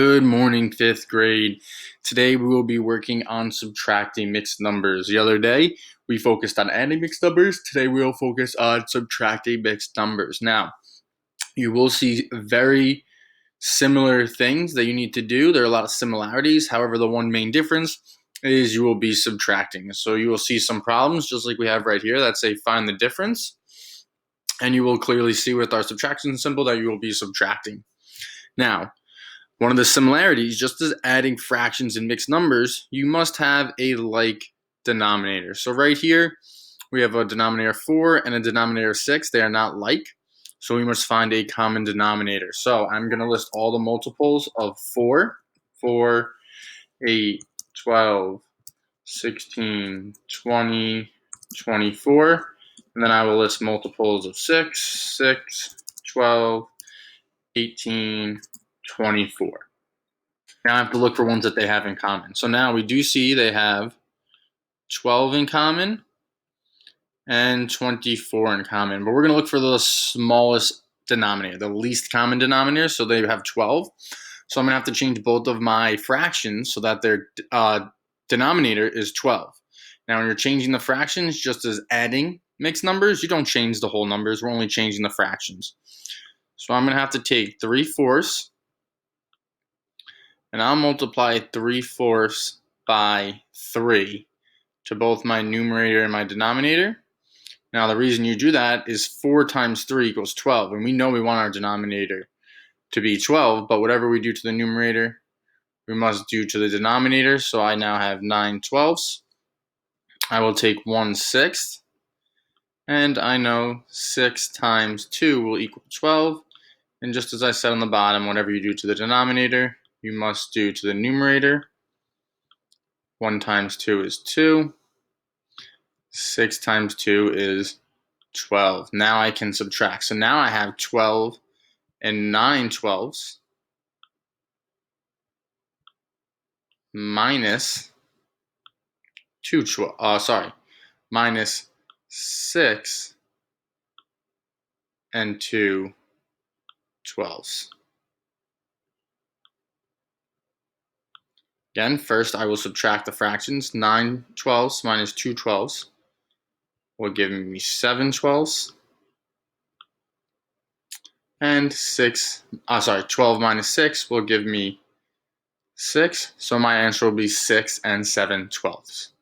Good morning, fifth grade. Today we will be working on subtracting mixed numbers. The other day we focused on adding mixed numbers. Today we will focus on subtracting mixed numbers. Now, you will see very similar things that you need to do. There are a lot of similarities. However, the one main difference is you will be subtracting. So you will see some problems just like we have right here that say find the difference. And you will clearly see with our subtraction symbol that you will be subtracting. Now, one of the similarities, just as adding fractions and mixed numbers, you must have a like denominator. So right here, we have a denominator 4 and a denominator 6. They are not like, so we must find a common denominator. So I'm going to list all the multiples of 4, 4, 8, 12, 16, 20, 24. And then I will list multiples of 6, 6, 12, 18, 24. Now I have to look for ones that they have in common. So now we do see they have 12 in common and 24 in common. But we're going to look for the smallest denominator, the least common denominator. So they have 12. So I'm going to have to change both of my fractions so that their denominator is 12. Now when you're changing the fractions, just as adding mixed numbers, you don't change the whole numbers. We're only changing the fractions. So I'm going to have to take 3/4 and I'll multiply 3/4 by 3 to both my numerator and my denominator. Now the reason you do that is 4 times 3 equals 12, and we know we want our denominator to be 12, but whatever we do to the numerator, we must do to the denominator. So I now have 9/12. I will take 1/6, and I know 6 times 2 will equal 12. And just as I said on the bottom, whatever you do to the denominator, you must do to the numerator. 1 times 2 is 2. 6 times 2 is 12. Now I can subtract. So now I have 12 and 9/12 minus minus 6 and 2/12. Again, first I will subtract the fractions. 9/12 minus 2/12 will give me 7/12. And 12 minus 6 will give me 6. So my answer will be 6 and 7/12.